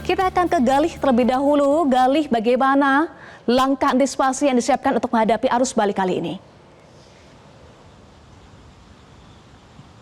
Kita akan ke Galih terlebih dahulu. Galih, bagaimana langkah antisipasi yang disiapkan untuk menghadapi arus balik kali ini?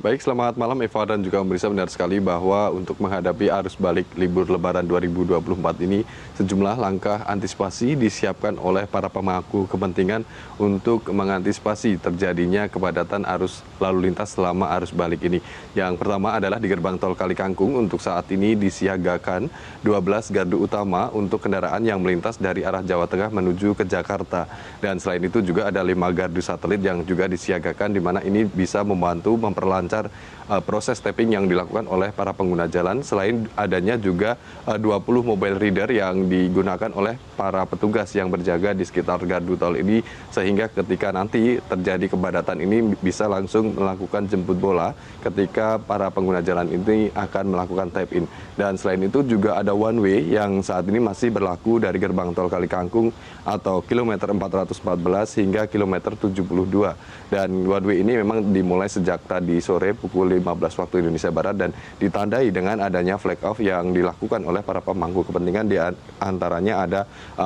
Baik, selamat malam Eva dan juga pemirsa. Benar sekali bahwa untuk menghadapi arus balik libur Lebaran 2024 ini sejumlah langkah antisipasi disiapkan oleh para pemangku kepentingan untuk mengantisipasi terjadinya kepadatan arus lalu lintas selama arus balik ini. Yang pertama adalah di gerbang tol Kalikangkung untuk saat ini disiagakan 12 gardu utama untuk kendaraan yang melintas dari arah Jawa Tengah menuju ke Jakarta. Dan selain itu juga ada 5 gardu satelit yang juga disiagakan di mana ini bisa membantu memperlancar proses tapping yang dilakukan oleh para pengguna jalan. Selain adanya juga 20 mobile reader yang digunakan oleh para petugas yang berjaga di sekitar gardu tol ini, sehingga ketika nanti terjadi kepadatan ini bisa langsung melakukan jemput bola ketika para pengguna jalan ini akan melakukan tap in. Dan selain itu juga ada one way yang saat ini masih berlaku dari gerbang tol Kalikangkung atau kilometer 414 hingga kilometer 72. Dan one way ini memang dimulai sejak tadi sore pukul 15 waktu Indonesia Barat dan ditandai dengan adanya flag off yang dilakukan oleh para pemangku kepentingan. Di antaranya ada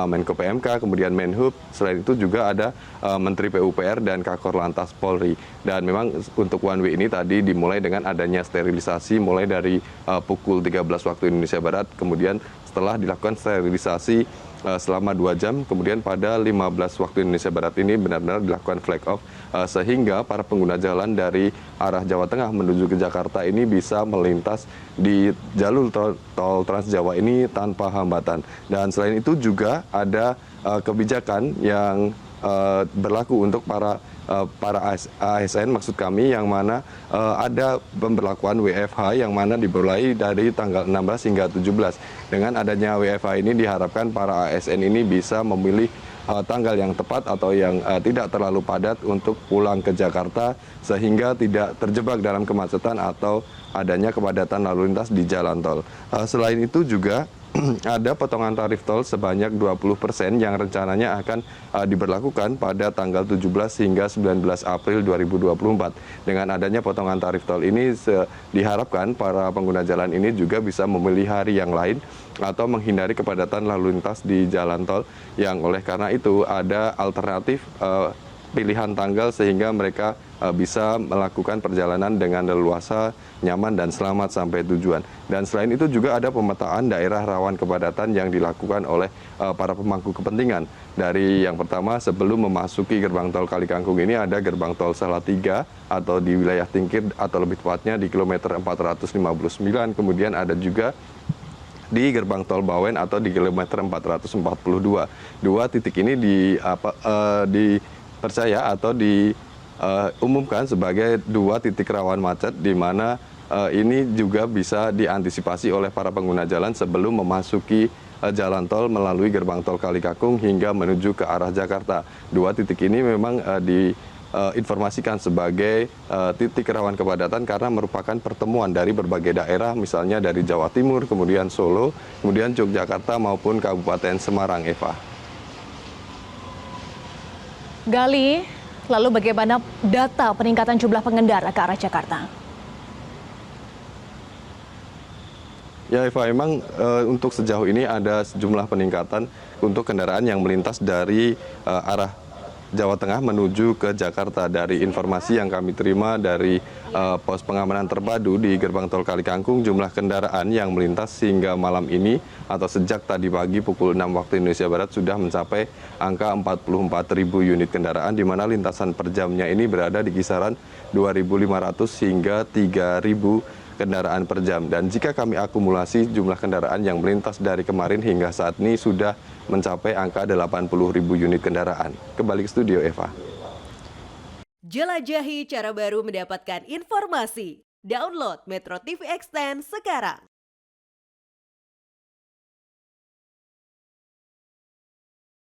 Menko PMK, kemudian Menhub, selain itu juga ada Menteri PUPR dan Kakor Lantas Polri. Dan memang untuk one way ini tadi dimulai dengan adanya sterilisasi mulai dari pukul 13 waktu Indonesia Barat, kemudian setelah dilakukan sterilisasi selama 2 jam, kemudian pada 15 waktu Indonesia Barat ini benar-benar dilakukan flag off sehingga para pengguna jalan dari arah Jawa Tengah menuju ke Jakarta ini bisa melintas di jalur tol Trans Jawa ini tanpa hambatan. Dan selain itu juga ada kebijakan yang berlaku untuk para ASN, maksud kami, yang mana ada pemberlakuan WFH yang mana dimulai dari tanggal 16 hingga 17. Dengan adanya WFH ini diharapkan para ASN ini bisa memilih tanggal yang tepat atau yang tidak terlalu padat untuk pulang ke Jakarta sehingga tidak terjebak dalam kemacetan atau adanya kepadatan lalu lintas di jalan tol. Selain itu juga ada potongan tarif tol sebanyak 20% yang rencananya akan diberlakukan pada tanggal 17 hingga 19 April 2024. Dengan adanya potongan tarif tol ini diharapkan para pengguna jalan ini juga bisa memilih hari yang lain atau menghindari kepadatan lalu lintas di jalan tol, yang oleh karena itu ada alternatif pilihan tanggal sehingga mereka bisa melakukan perjalanan dengan leluasa, nyaman, dan selamat sampai tujuan. Dan selain itu juga ada pemetaan daerah rawan kepadatan yang dilakukan oleh para pemangku kepentingan. Dari yang pertama, sebelum memasuki gerbang tol Kalikangkung ini ada gerbang tol Salatiga atau di wilayah Tingkir atau lebih tepatnya di kilometer 459, kemudian ada juga di gerbang tol Bawen atau di kilometer 442. Dua titik ini dipercaya atau diumumkan sebagai 2 titik rawan macet, di mana ini juga bisa diantisipasi oleh para pengguna jalan sebelum memasuki jalan tol melalui gerbang tol Kalikangkung hingga menuju ke arah Jakarta. 2 titik ini memang diinformasikan sebagai titik rawan kepadatan karena merupakan pertemuan dari berbagai daerah, misalnya dari Jawa Timur, kemudian Solo, kemudian Yogyakarta maupun Kabupaten Semarang, Eva. Gali, lalu bagaimana data peningkatan jumlah pengendara ke arah Jakarta? Ya Eva, memang untuk sejauh ini ada sejumlah peningkatan untuk kendaraan yang melintas dari arah Jawa Tengah menuju ke Jakarta. Dari informasi yang kami terima dari pos pengamanan terpadu di gerbang tol Kalikangkung, jumlah kendaraan yang melintas hingga malam ini atau sejak tadi pagi pukul 6 waktu Indonesia Barat sudah mencapai angka 44.000 unit kendaraan, di mana lintasan per jamnya ini berada di kisaran 2.500 hingga 3.000 kendaraan per jam. Dan jika kami akumulasi jumlah kendaraan yang melintas dari kemarin hingga saat ini sudah mencapai angka 80.000 unit kendaraan. Kembali ke studio, Eva. Jelajahi cara baru mendapatkan informasi. Download Metro TV Extend sekarang.